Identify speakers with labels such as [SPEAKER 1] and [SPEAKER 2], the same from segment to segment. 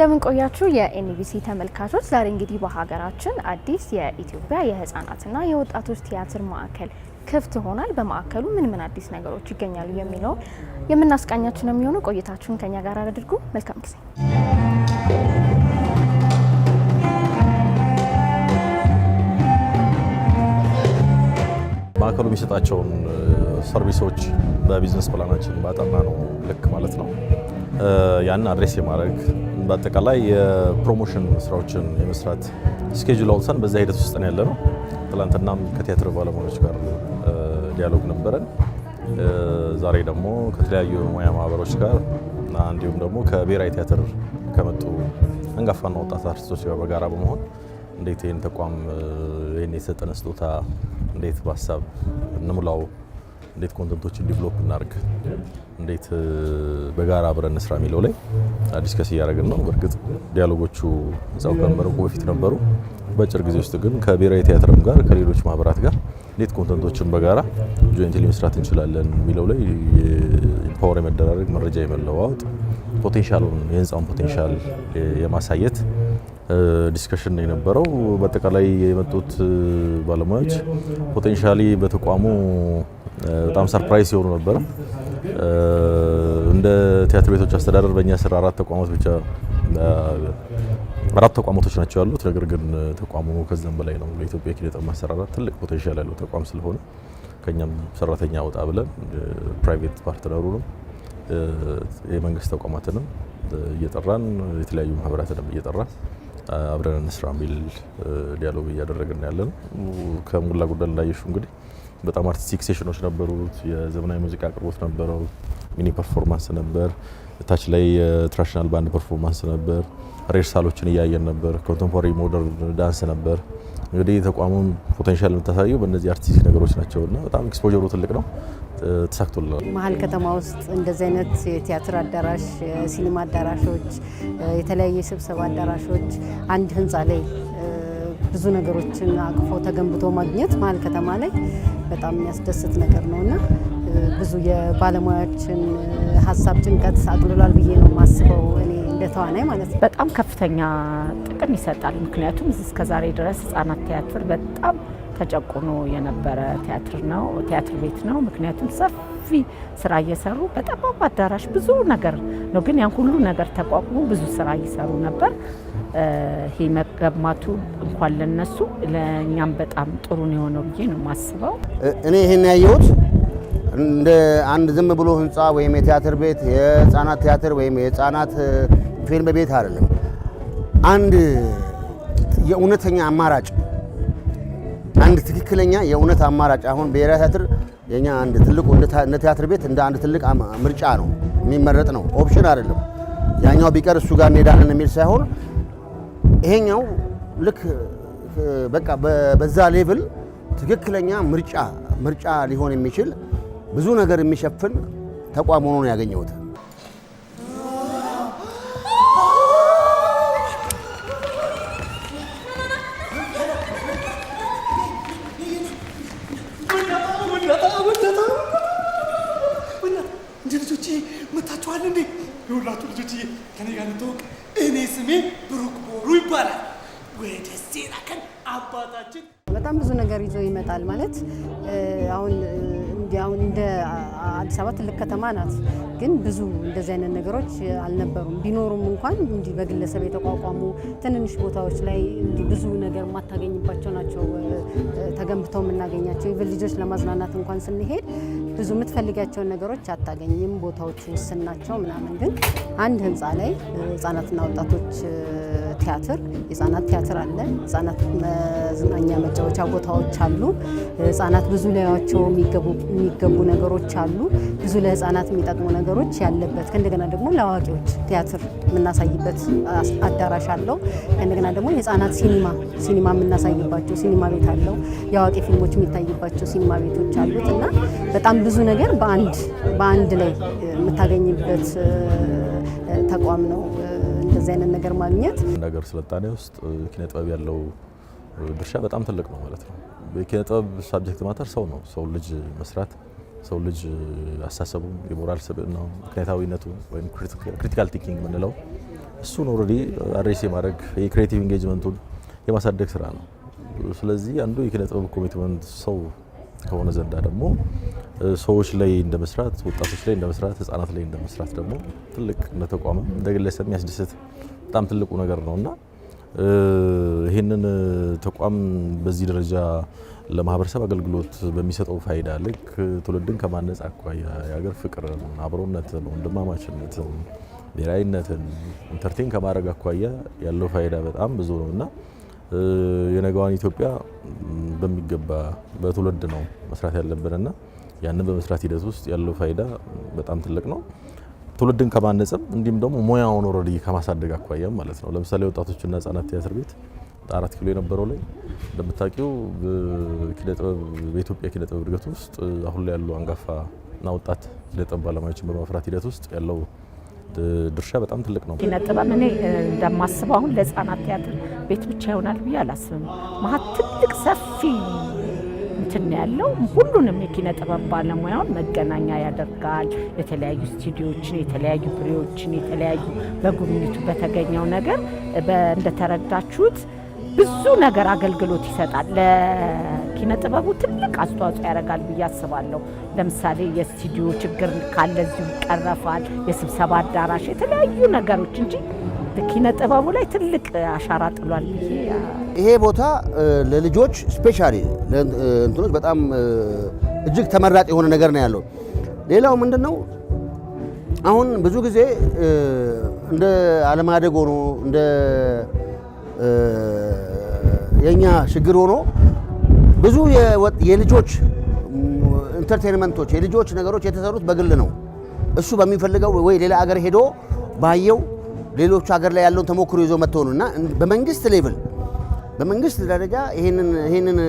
[SPEAKER 1] እንደምን ቆያችሁ የኤንቢሲ ተመልካቾች። ዛሬ እንግዲህ በሀገራችን አዲስ የኢትዮጵያ የህፃናትና የወጣቶች ቲያትር ማዕከል ክፍት ሆኗል። በማዕከሉ ምን አዲስ ነገሮች ይገኛሉ የሚለው የምናስቃኛችሁ ነው የሚሆነው። ቆይታችሁን ከኛ ጋር አድርጉ። መልካም ጊዜ።
[SPEAKER 2] ማዕከሉ የሚሰጣቸውን ሰርቪሶች በቢዝነስ ፕላናችን ባጠና ነው ልክ ማለት ነው ያን አድሬስ የማድረግ በአጠቃላይ የፕሮሞሽን ስራዎችን የመስራት ስኬጁል አውጥተን በዛ ሂደት ውስጥ ነው ያለነው። ትላንትናም ከቲያትር ባለሙያዎች ጋር ዲያሎግ ነበረን። ዛሬ ደግሞ ከተለያዩ ሙያ ማህበሮች ጋር እና እንዲሁም ደግሞ ከብሔራዊ ቲያትር ከመጡ አንጋፋና ወጣት አርቲስቶች ጋር በጋራ በመሆን እንዴት ይህን ተቋም ይህን የተሰጠን ስጦታ እንዴት በሀሳብ እንሙላው፣ እንዴት ኮንተንቶችን ዲቨሎፕ እናርግ፣ እንዴት በጋራ አብረን እንስራ የሚለው ላይ ዲስከስ እያደረግን ነው። በእርግጥ ዲያሎጎቹ እዛው ከመመረቁ በፊት ነበሩ። በአጭር ጊዜ ውስጥ ግን ከብሔራዊ ቲያትርም ጋር ከሌሎች ማህበራት ጋር እንዴት ኮንተንቶችን በጋራ ጆይንትሊ መስራት እንችላለን የሚለው ላይ ኢምፓወር የመደራረግ መረጃ የመለዋወጥ ፖቴንሻሉን የህንፃውን ፖቴንሻል የማሳየት ዲስከሽን ነው የነበረው። በአጠቃላይ የመጡት ባለሙያዎች ፖቴንሻሊ በተቋሙ በጣም ሰርፕራይዝ ሲሆኑ ነበር። እንደ ቲያትር ቤቶች አስተዳደር በእኛ ስራ አራት ተቋማቶች ናቸው ያሉት። ነገር ግን ተቋሙ ከዛም በላይ ነው። ለኢትዮጵያ ኪነ ጥበብ ማሰራራት ትልቅ ፖቴንሻል ያለው ተቋም ስለሆነ ከኛም ሰራተኛ ወጣ ብለን ፕራይቬት ፓርትነሩንም የመንግስት ተቋማትንም እየጠራን የተለያዩ ማህበራትንም እየጠራን አብረን እንስራ የሚል ዲያሎግ እያደረግን ያለን። ከሞላ ጎደል እንዳየሽው እንግዲህ በጣም አርቲስቲክ ሴሽኖች ነበሩት። የዘመናዊ ሙዚቃ አቅርቦት ነበረው። ሚኒ ፐርፎርማንስ ነበር። ታች ላይ የትራዲሽናል ባንድ ፐርፎርማንስ ነበር። ሬርሳሎችን እያየን ነበር። ኮንቴምፖራሪ ሞደርን ዳንስ ነበር። እንግዲህ ተቋሙን ፖቴንሻል የምታሳየው በእነዚህ አርቲስቲክ ነገሮች ናቸውና በጣም ኤክስፖዠሩ ትልቅ ነው። ተሳክቶልናል።
[SPEAKER 3] መሀል ከተማ ውስጥ እንደዚህ አይነት የቲያትር አዳራሽ፣ ሲኒማ አዳራሾች፣ የተለያዩ የስብሰባ አዳራሾች አንድ ህንፃ ላይ ብዙ ነገሮችን አቅፎ ተገንብቶ ማግኘት መሀል ከተማ ላይ በጣም የሚያስደስት ነገር ነውና ብዙ የባለሙያዎችን ሀሳብ ጭንቀት አቅልሏል ብዬ ነው የማስበው እኔ እንደ ተዋናይ ማለት ነው።
[SPEAKER 4] በጣም ከፍተኛ ጥቅም ይሰጣል። ምክንያቱም እስከዛሬ ድረስ ህጻናት ቲያትር በጣም ተጨቁኖ የነበረ ቲያትር ቤት ነው። ምክንያቱም ሰፊ ስራ እየሰሩ በጣም አዳራሽ ብዙ ነገር ነው፣ ግን ያን ሁሉ ነገር ተቋቁሞ ብዙ ስራ እየሰሩ ነበር። ይሄ መገማቱ እንኳን ለነሱ ለእኛም በጣም ጥሩ ነው የሆነው ብዬ ነው የማስበው።
[SPEAKER 5] እኔ ይሄን ያየሁት እንደ አንድ ዝም ብሎ ህንፃ ወይም የቲያትር ቤት የህፃናት ቲያትር ወይም የህፃናት ፊልም ቤት አይደለም። አንድ የእውነተኛ አማራጭ፣ አንድ ትክክለኛ የእውነት አማራጭ። አሁን ብሔራዊ ቲያትር የኛ አንድ ትልቁ እንደ ቲያትር ቤት እንደ አንድ ትልቅ ምርጫ ነው፣ የሚመረጥ ነው፣ ኦፕሽን አይደለም። ያኛው ቢቀር እሱ ጋር እንሄዳለን የሚል ሳይሆን ይሄኛው ልክ በቃ በዛ ሌቭል ትክክለኛ ምርጫ ሊሆን የሚችል ብዙ ነገር የሚሸፍን ተቋም ሆኖ ነው ያገኘሁት።
[SPEAKER 6] ልጆቼ መታችኋል እንዴ? የሁላችሁ ልጆቼ ከኔ ጋር ልትወቅ። እኔ ስሜ ብሩክ ቦሩ ይባላል። ወደ ሴራከን አባታችን
[SPEAKER 3] በጣም ብዙ ነገር ይዞ ይመጣል ማለት አሁን እንደ አዲስ አበባ ትልቅ ከተማ ናት፣ ግን ብዙ እንደዚህ አይነት ነገሮች አልነበሩም። ቢኖሩም እንኳን እንዲህ በግለሰብ የተቋቋሙ ትንንሽ ቦታዎች ላይ እንዲህ ብዙ ነገር የማታገኝባቸው ናቸው ተገንብተው የምናገኛቸው። ይብል ልጆች ለማዝናናት እንኳን ስንሄድ ብዙ የምትፈልጋቸውን ነገሮች አታገኝም፣ ቦታዎች ውስን ናቸው ምናምን። ግን አንድ ህንፃ ላይ ህፃናትና ወጣቶች ቲያትር፣ የህፃናት ቲያትር አለ፣ ህፃናት መዝናኛ መጫወቻ ቦታዎች አሉ፣ ህፃናት ብዙ ሊያዩዋቸው የሚገቡ ነገሮች አሉ፣ ብዙ ለህፃናት የሚጠቅሙ ነገሮች ያለበት፣ ከእንደገና ደግሞ ለአዋቂዎች ቲያትር የምናሳይበት አዳራሽ አለው። ከእንደገና ደግሞ የህፃናት ሲኒማ የምናሳይባቸው ሲኒማ ቤት አለው። የአዋቂ ፊልሞች የሚታይባቸው ሲኒማ ቤቶች አሉት እና በጣም ብዙ ነገር በአንድ ላይ የምታገኝበት ተቋም ነው። እንደዚህ አይነት ነገር ማግኘት
[SPEAKER 2] ነገር ስልጣኔ ውስጥ ኪነ ጥበብ ያለው ድርሻ በጣም ትልቅ ነው ማለት ነው። ኪነ ጥበብ ሳብጀክት ማተር ሰው ነው። ሰው ልጅ መስራት፣ ሰው ልጅ አስተሳሰቡ፣ የሞራል ስብዕናው፣ ምክንያታዊነቱ ወይም ክሪቲካል ቲንኪንግ የምንለው እሱን ኦልሬዲ አድሬስ የማድረግ የክሬቲቭ ኢንጌጅመንቱን የማሳደግ ስራ ነው። ስለዚህ አንዱ የኪነ ጥበብ ኮሚትመንት ሰው ከሆነ ዘንዳ ደግሞ ሰዎች ላይ እንደመስራት፣ ወጣቶች ላይ እንደመስራት፣ ህፃናት ላይ እንደመስራት ደግሞ ትልቅ እንደ ተቋም እንደ ግለሰብ የሚያስደስት በጣም ትልቁ ነገር ነውና ይህንን ተቋም በዚህ ደረጃ ለማህበረሰብ አገልግሎት በሚሰጠው ፋይዳ ልክ ትውልድን ከማነጽ አኳያ የሀገር ፍቅርን፣ አብሮነትን፣ ወንድማማችነትን፣ ብሔራዊነትን ኢንተርቴን ከማድረግ አኳያ ያለው ፋይዳ በጣም ብዙ ነውና የነገዋን ኢትዮጵያ በሚገባ በትውልድ ነው መስራት ያለብንና ያንን በመስራት ሂደት ውስጥ ያለው ፋይዳ በጣም ትልቅ ነው። ትውልድን ከማነጽም እንዲሁም ደግሞ ሙያውን ኦልሬዲ ከማሳደግ አኳያም ማለት ነው። ለምሳሌ ወጣቶችና ህጻናት ቲያትር ቤት 4 ኪሎ የነበረው ላይ እንደምታውቂው በኢትዮጵያ ኪነ ጥበብ እድገት ውስጥ አሁን ላይ ያሉ አንጋፋና ወጣት ኪነ ጥበብ ባለሙያዎችን በማፍራት ሂደት ውስጥ ያለው ድርሻ በጣም ትልቅ ነው።
[SPEAKER 4] ኪነ ጥበብ እኔ እንደማስበው አሁን ለህፃናት ቲያትር ቤት ብቻ ይሆናል ብዬ አላስብም። መሀል ትልቅ ሰፊ እንትን ያለው ሁሉንም የኪነ ጥበብ ባለሙያውን መገናኛ ያደርጋል። የተለያዩ ስቱዲዮችን፣ የተለያዩ ብሬዎችን፣ የተለያዩ በጉብኝቱ በተገኘው ነገር እንደተረዳችሁት ብዙ ነገር አገልግሎት ይሰጣል። ለኪነ ጥበቡ ትልቅ አስተዋጽኦ ያደርጋል ብዬ አስባለሁ። ለምሳሌ የስቱዲዮ ችግር ካለ እዚሁ ይቀረፋል። የስብሰባ አዳራሽ፣ የተለያዩ ነገሮች እንጂ ኪነ ጥበቡ ላይ ትልቅ አሻራ ጥሏል ብዬ
[SPEAKER 5] ይሄ ቦታ ለልጆች ስፔሻሊ እንትኖች በጣም እጅግ ተመራጭ የሆነ ነገር ነው ያለው። ሌላው ምንድነው አሁን ብዙ ጊዜ እንደ አለማደግ ሆኖ እንደ የኛ ችግር ሆኖ ብዙ የልጆች ኢንተርቴይንመንቶች የልጆች ነገሮች የተሰሩት በግል ነው። እሱ በሚፈልገው ወይ ሌላ ሀገር ሄዶ ባየው ሌሎች ሀገር ላይ ያለውን ተሞክሮ ይዞ መጥተው ነውና በመንግስት ሌቭል በመንግስት ደረጃ ይሄንን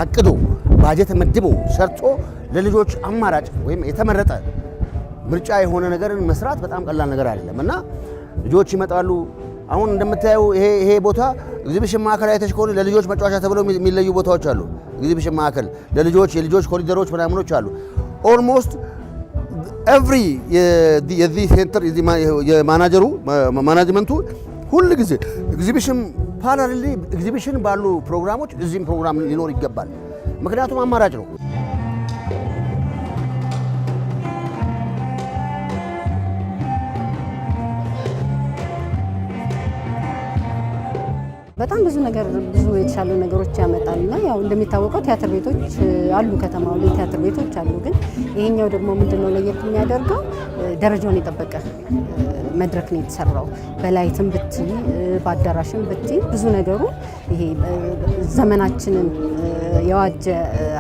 [SPEAKER 5] አቅዶ ባጀት መድቦ ሰርቶ ለልጆች አማራጭ ወይም የተመረጠ ምርጫ የሆነ ነገርን መስራት በጣም ቀላል ነገር አይደለም እና ልጆች ይመጣሉ። አሁን እንደምታየው ይሄ ቦታ ኤግዚቢሽን ማዕከል አይተሽ ከሆነ ለልጆች መጫወቻ ተብለው የሚለዩ ቦታዎች አሉ። ኤግዚቢሽን ማዕከል የልጆች ኮሪደሮች ምናምኖች አሉ። ኦልሞስት ኤቭሪ የዚህ ሴንተር የማናጀሩ ማናጅመንቱ ሁል ጊዜ ኤግዚቢሽን ፓራሌል ኤግዚቢሽን ባሉ ፕሮግራሞች እዚህም ፕሮግራም ሊኖር ይገባል። ምክንያቱም አማራጭ ነው።
[SPEAKER 3] በጣም ብዙ የተሻሉ ነገሮች ያመጣል እና ያው እንደሚታወቀው ቲያትር ቤቶች አሉ፣ ከተማው ላይ ቲያትር ቤቶች አሉ። ግን ይሄኛው ደግሞ ምንድነው ለየት የሚያደርገው ደረጃውን የጠበቀ መድረክ ነው የተሰራው። በላይትም ብቲ በአዳራሽም ብቲ ብዙ ነገሩ ይሄ ዘመናችንን የዋጀ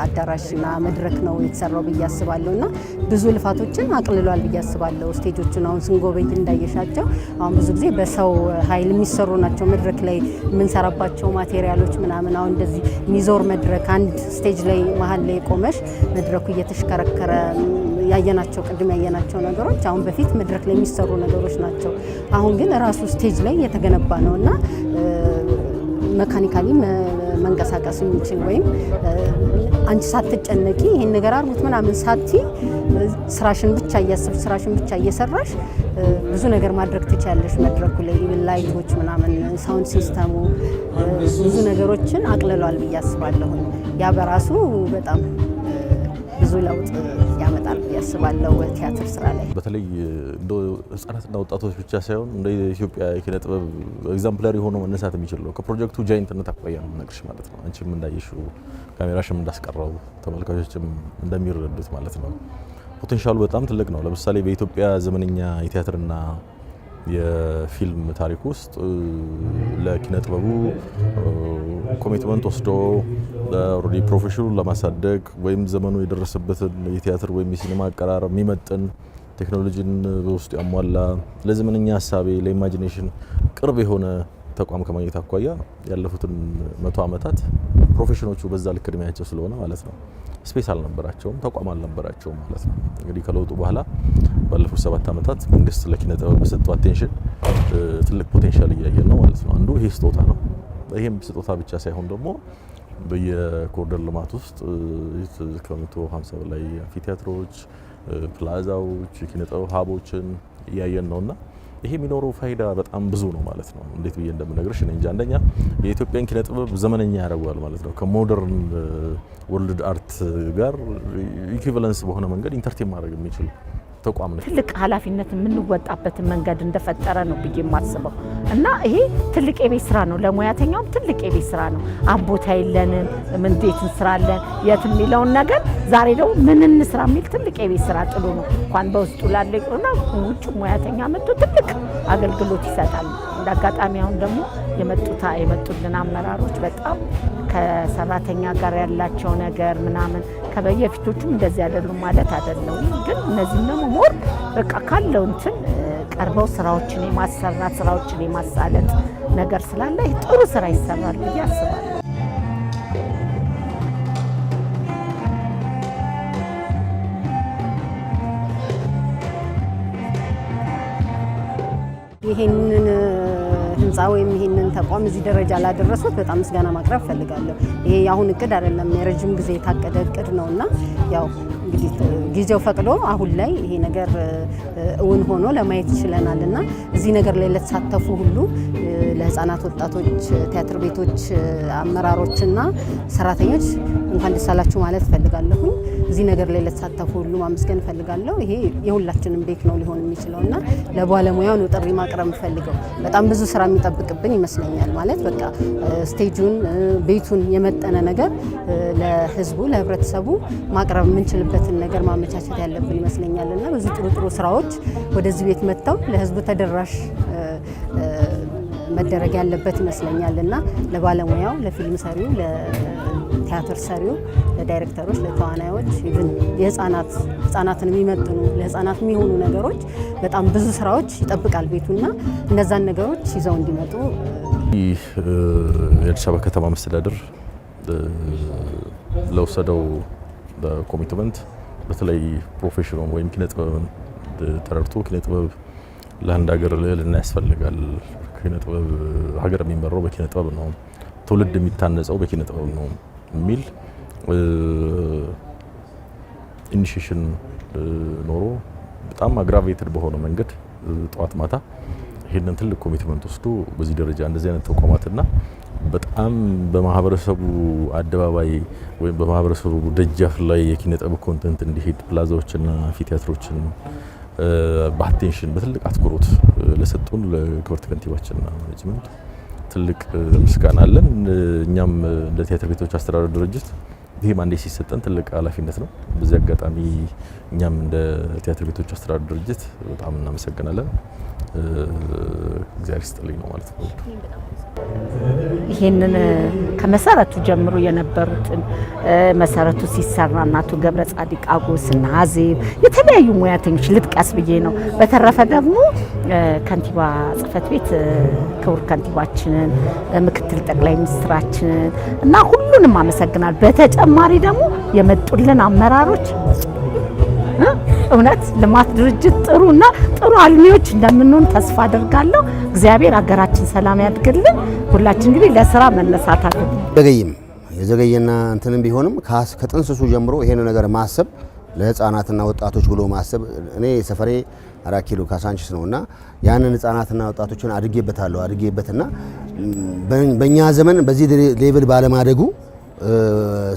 [SPEAKER 3] አዳራሽና መድረክ ነው የተሰራው ብዬ አስባለሁ እና ብዙ ልፋቶችን አቅልሏል ብዬ አስባለሁ። ስቴጆቹን አሁን ስንጎበኝ እንዳየሻቸው አሁን ብዙ ጊዜ በሰው ኃይል የሚሰሩ ናቸው። መድረክ ላይ የምንሰራባቸው ማቴሪያሎች ምናምን አሁን እንደዚህ ሚዞር መድረክ አንድ ስቴጅ ላይ መሀል ላይ ቆመሽ መድረኩ እየተሽከረከረ ያየናቸው ቅድም ያየናቸው ነገሮች አሁን በፊት መድረክ ላይ የሚሰሩ ነገሮች ናቸው። አሁን ግን ራሱ ስቴጅ ላይ የተገነባ ነውና መካኒካሊ መንቀሳቀስ የሚችል ወይም አንቺ ሳትጨነቂ ይሄን ነገር አርጉት ምናምን ሳቲ ስራሽን ብቻ እያሰብሽ ስራሽን ብቻ እየሰራሽ ብዙ ነገር ማድረግ ትችያለሽ። መድረኩ ላይ ላይቶች ምናምን ሳውንድ ሲስተሙ ብዙ ነገሮችን አቅልሏል ብዬ አስባለሁ። ያ በራሱ በጣም ብዙ ለውጥ ያመጣል ብዬ አስባለሁ ቲያትር ስራ ላይ። በተለይ
[SPEAKER 2] እንደ ህጻናትና ወጣቶች ብቻ ሳይሆን እንደ ኢትዮጵያ የኪነ ጥበብ ኤግዛምፕላሪ ሆኖ መነሳት የሚችል ነው። ከፕሮጀክቱ ጃይንትነት አኳያ ነው የምነግርሽ ማለት ነው። አንቺም እንዳየሽው ካሜራሽም እንዳስቀረው ተመልካቾችም እንደሚረዱት ማለት ነው። ፖቴንሻሉ በጣም ትልቅ ነው። ለምሳሌ በኢትዮጵያ ዘመነኛ የቲያትርና የፊልም ታሪክ ውስጥ ለኪነ ጥበቡ ኮሚትመንት ወስዶ ኦልሬዲ ፕሮፌሽኑን ለማሳደግ ወይም ዘመኑ የደረሰበትን የቲያትር ወይም የሲኒማ አቀራረብ የሚመጥን ቴክኖሎጂን በውስጡ ያሟላ ለዘመነኛ ሀሳቤ ለኢማጂኔሽን ቅርብ የሆነ ተቋም ከማግኘት አኳያ ያለፉትን 100 ዓመታት ፕሮፌሽኖቹ በዛ ልክ እድሜያቸው ስለሆነ ማለት ነው ስፔስ አልነበራቸውም፣ ተቋም አልነበራቸውም ማለት ነው። እንግዲህ ከለውጡ በኋላ ባለፉት 7 ዓመታት መንግስት ለኪነ ጥበብ በሰጠው አቴንሽን ትልቅ ፖቴንሻል እያየን ነው ማለት ነው። አንዱ ይሄ ስጦታ ነው። ይሄም ስጦታ ብቻ ሳይሆን ደግሞ በየኮሪደር ልማት ውስጥ ከ150 በላይ አምፊቲያትሮች፣ ፕላዛዎች፣ የኪነ ጥበብ ሀቦችን እያየን ነውና ይሄ የሚኖረው ፋይዳ በጣም ብዙ ነው ማለት ነው። እንዴት ብዬ እንደምነግርሽ እኔ እንጃ። አንደኛ የኢትዮጵያን ኪነ ጥበብ ዘመነኛ ያደርገዋል ማለት ነው። ከሞደርን ወርልድ አርት ጋር ኢኩቪለንስ በሆነ መንገድ ኢንተርቴን ማድረግ የሚችል ተቋም ነው።
[SPEAKER 4] ትልቅ ኃላፊነት የምንወጣበትን መንገድ እንደፈጠረ ነው ብዬ የማስበው እና ይሄ ትልቅ የቤት ስራ ነው። ለሙያተኛውም ትልቅ የቤት ስራ ነው። አቦታ የለንም ምን እንዴት እንስራለን የት የሚለውን ነገር ዛሬ ደግሞ ምን እንስራ የሚል ትልቅ የቤት ስራ ጥሉ ነው። እንኳን በውስጡ ላለ ይቅርና ውጭ ሙያተኛ መጥቶ ትልቅ አገልግሎት ይሰጣል። እንዳጋጣሚ አሁን ደግሞ የመጡልን አመራሮች በጣም ከሰራተኛ ጋር ያላቸው ነገር ምናምን ከበየፊቶቹም እንደዚህ አይደሉም ማለት አይደለም፣ ግን እነዚህ ደግሞ ሞር በቃ ካለው እንትን ቀርበው ስራዎችን የማሰራት ስራዎችን የማሳለጥ ነገር ስላለ ጥሩ ስራ ይሰራል ብዬ አስባለሁ።
[SPEAKER 3] ይሄንን ህንፃ ወይም ይሄንን ተቋም እዚህ ደረጃ ላደረሱት በጣም ምስጋና ማቅረብ ፈልጋለሁ። ይሄ የአሁን እቅድ አይደለም፣ የረጅም ጊዜ የታቀደ እቅድ ነውና ያው እንግዲህ ጊዜው ፈቅዶ አሁን ላይ ይሄ ነገር እውን ሆኖ ለማየት ይችለናልና እዚህ ነገር ላይ ለተሳተፉ ሁሉ ለህፃናት፣ ወጣቶች፣ ቲያትር ቤቶች አመራሮችና ሰራተኞች እንኳን ደስ አላችሁ ማለት ፈልጋለሁ። እዚህ ነገር ላይ ለተሳተፉ ሁሉ ማመስገን ፈልጋለሁ። ይሄ የሁላችንም ቤት ነው ሊሆን የሚችለውና ለባለሙያው ነው ጥሪ ማቅረብ ፈልገው። በጣም ብዙ ስራ የሚጠብቅብን ይመስለኛል። ማለት በቃ ስቴጁን ቤቱን የመጠነ ነገር ለህዝቡ ለህብረተሰቡ ማቅረብ የምንችልበትን ነገር ማመቻቸት ያለብን ይመስለኛልና ብዙ ጥሩ ስራዎች ወደዚህ ቤት መጥተው ለህዝቡ ተደራሽ መደረግ ያለበት ይመስለኛልና ለባለሙያው፣ ለፊልም ሰሪው፣ ለቲያትር ሰሪው፣ ለዳይሬክተሮች፣ ለተዋናዮች ኢቭን ህፃናትን የሚመጥኑ ለህፃናት የሚሆኑ ነገሮች በጣም ብዙ ስራዎች ይጠብቃል ቤቱና እነዛን ነገሮች ይዘው እንዲመጡ
[SPEAKER 2] የአዲስ አበባ ከተማ መስተዳድር ለወሰደው ኮሚትመንት በተለይ ፕሮፌሽናል ወይም ኪነ ጥበብን ተረድቶ ኪነ ጥበብ ለአንድ ሀገር ልዕልና ያስፈልጋል። ኪነ ጥበብ ሀገር የሚመራው በኪነ ጥበብ ነው፣ ትውልድ የሚታነጸው በኪነ ጥበብ ነው የሚል ኢኒሺዬሽን ኖሮ በጣም አግራቬትድ በሆነ መንገድ ጠዋት ማታ ይሄንን ትልቅ ኮሚትመንት ወስዶ በዚህ ደረጃ እንደዚህ አይነት ተቋማትና በጣም በማህበረሰቡ አደባባይ ወይም በማህበረሰቡ ደጃፍ ላይ የኪነ ጥበብ ኮንተንት እንዲሄድ ፕላዛዎችና ቲያትሮችን በአቴንሽን በትልቅ አትኩሮት ለሰጡን ለክብርት ከንቲባችንና ማኔጅመንት ትልቅ ምስጋና አለን። እኛም እንደ ቲያትር ቤቶች አስተዳደር ድርጅት ይሄ ማንዴት ሲሰጠን ትልቅ ኃላፊነት ነው። በዚህ አጋጣሚ እኛም እንደ ቲያትር ቤቶች አስተዳደር ድርጅት በጣም እናመሰግናለን። እግዚአብሔር ይስጥልኝ ነው ማለት ነው።
[SPEAKER 4] ይሄንን ከመሰረቱ ጀምሮ የነበሩትን መሰረቱ ሲሰራ እናቱ ገብረ ጻዲቅ አጎስ እና አዜብ የተለያዩ ሙያተኞች ልጥቀስ ብዬ ነው። በተረፈ ደግሞ ከንቲባ ጽህፈት ቤት ክቡር ከንቲባችንን፣ ምክትል ጠቅላይ ሚኒስትራችንን እና ሁሉንም አመሰግናል። በተጨማሪ ደግሞ የመጡልን አመራሮች እውነት ልማት ድርጅት ጥሩና ጥሩ አልሚዎች እንደምንሆን ተስፋ አደርጋለሁ። እግዚአብሔር ሀገራችን ሰላም ያድርግልን። ሁላችን እንግዲህ ለስራ መነሳት አለብን።
[SPEAKER 5] የዘገየና እንትንም ቢሆንም ከጥንስሱ ጀምሮ ይሄን ነገር ማሰብ ለህፃናትና ወጣቶች ብሎ ማሰብ እኔ ሰፈሬ 4 ኪሎ ካሳንቺስ ነውና ያንን ህፃናትና ወጣቶችን አድጌበትና በእኛ ዘመን በዚህ ሌቭል ባለማደጉ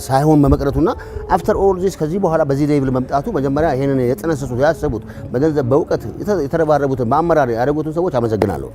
[SPEAKER 5] ሳይሆን በመቅረቱና አፍተር ኦል ዚስ ከዚህ በኋላ በዚህ ሌቭል መምጣቱ መጀመሪያ ይሄንን የጥነሰሱት ያሰቡት በገንዘብ በእውቀት የተረባረቡትን በአመራር ያደረጉትን ሰዎች አመሰግናለሁ።